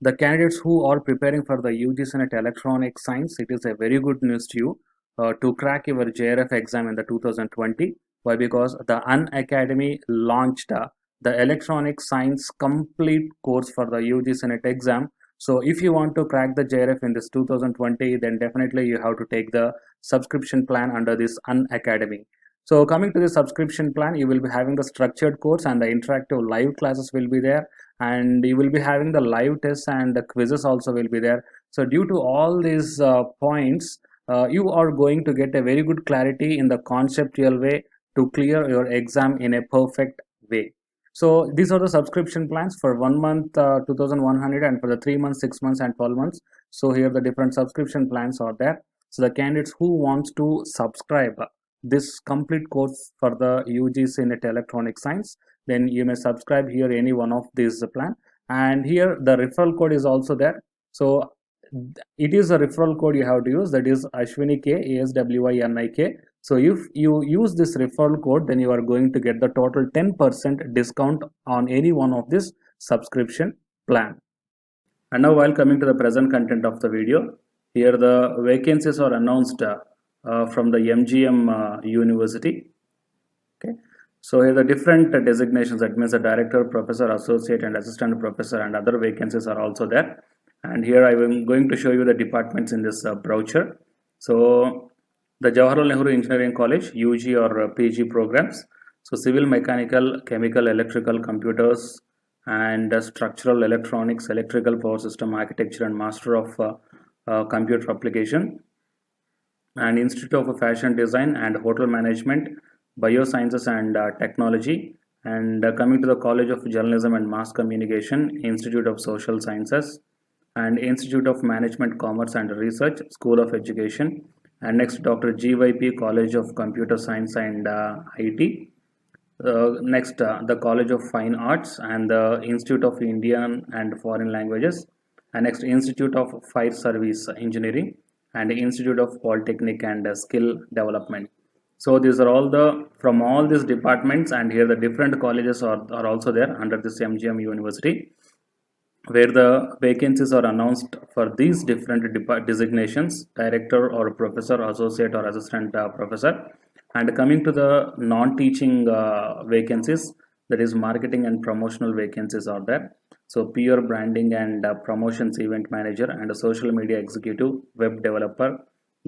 the candidates who are preparing for the UG Senate Electronic Science, it is a very good news to you to crack your JRF exam in the 2020. Why? Because the Unacademy launched the Electronic Science complete course for the UG Senate exam. So if you want to crack the JRF in this 2020, then definitely you have to take the subscription plan under this Unacademy. So coming to the subscription plan, you will be having the structured course and the interactive live classes will be there, and you will be having the live tests and the quizzes also will be there. So due to all these points, you are going to get a very good clarity in the conceptual way to clear your exam in a perfect way. So these are the subscription plans for 1 month 2100, and for the 3 months, 6 months and 12 months. So here the different subscription plans are there. So the candidates who wants to subscribe this complete course for the UG Senate Electronic Science, then you may subscribe here any one of these plan, and here the referral code is also there. So it is a referral code you have to use, that is Ashwini K, ASWINIK. So if you use this referral code, then you are going to get the total 10% discount on any one of this subscription plan. And now while coming to the present content of the video, here the vacancies are announced from the MGM University. Okay, so here the different designations, that means the director, professor, associate and assistant professor and other vacancies are also there. And here I am going to show you the departments in this brochure. So the Jawaharlal Nehru Engineering College UG or PG programs, so civil, mechanical, chemical, electrical, computers and structural electronics, electrical power system architecture and master of computer application, and Institute of Fashion Design and Hotel Management, Biosciences and Technology, and coming to the College of Journalism and Mass Communication, Institute of Social Sciences, and Institute of Management, Commerce and Research, School of Education, and next Dr. GYP College of Computer Science and IT. Next, the College of Fine Arts and the Institute of Indian and Foreign Languages, and next Institute of Fire Service Engineering, and the Institute of Polytechnic and Skill Development. So these are all the from all these departments, and here the different colleges are also there under this MGM University, where the vacancies are announced for these different designations: director or professor, associate or assistant professor. And coming to the non-teaching vacancies, that is marketing and promotional vacancies are there. So PR branding and promotions event manager and a social media executive, web developer,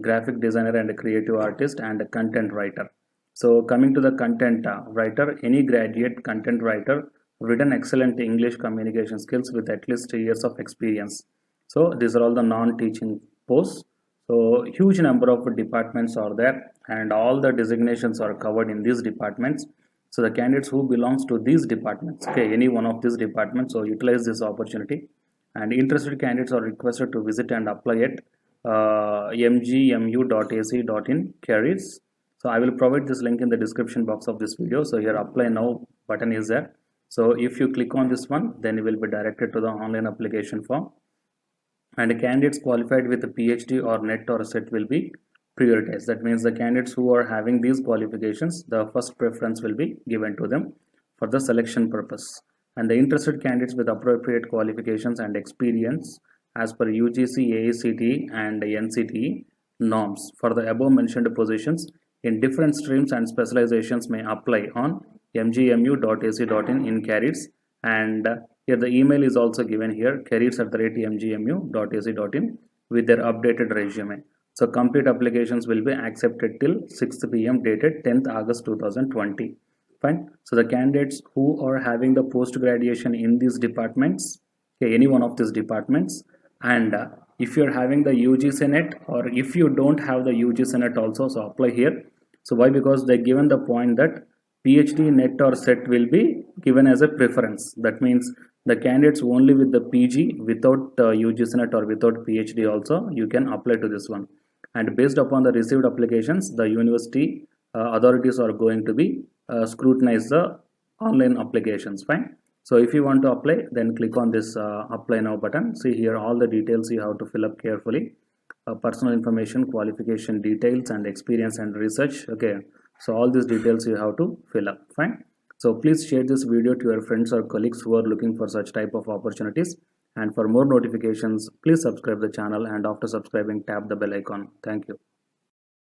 graphic designer and a creative artist and a content writer. So coming to the content writer, any graduate content writer, written excellent English communication skills with at least 3 years of experience. So these are all the non-teaching posts. So huge number of departments are there, and all the designations are covered in these departments. So the candidates who belongs to these departments, okay, any one of these departments, so utilize this opportunity. And interested candidates are requested to visit and apply at mgmu.ac.in careers. So I will provide this link in the description box of this video. So here apply now button is there. So if you click on this one, then you will be directed to the online application form, and candidates qualified with a PhD or NET or SET will be prioritized. That means the candidates who are having these qualifications, the first preference will be given to them for the selection purpose. And the interested candidates with appropriate qualifications and experience as per UGC, AICTE and NCTE norms for the above mentioned positions in different streams and specializations may apply on mgmu.ac.in in careers. And here the email is also given here, careers@mgmu.ac.in, with their updated resume. So complete applications will be accepted till 6 p.m. dated 10th August 2020. Fine. So the candidates who are having the post graduation in these departments, okay, any one of these departments, and if you're having the UG Senate, or if you don't have the UG Senate also, so apply here. So why? Because they given the point that PhD, NET or SET will be given as a preference. That means the candidates only with the PG without UG Senate or without PhD also, you can apply to this one. And based upon the received applications, the university authorities are going to be scrutinize the online applications. Fine. So if you want to apply, then click on this apply now button. See here all the details you have to fill up carefully. Personal information, qualification details and experience and research. Okay, so all these details you have to fill up. Fine. So please share this video to your friends or colleagues who are looking for such type of opportunities, And for more notifications, please subscribe the channel, and after subscribing, tap the bell icon. Thank you.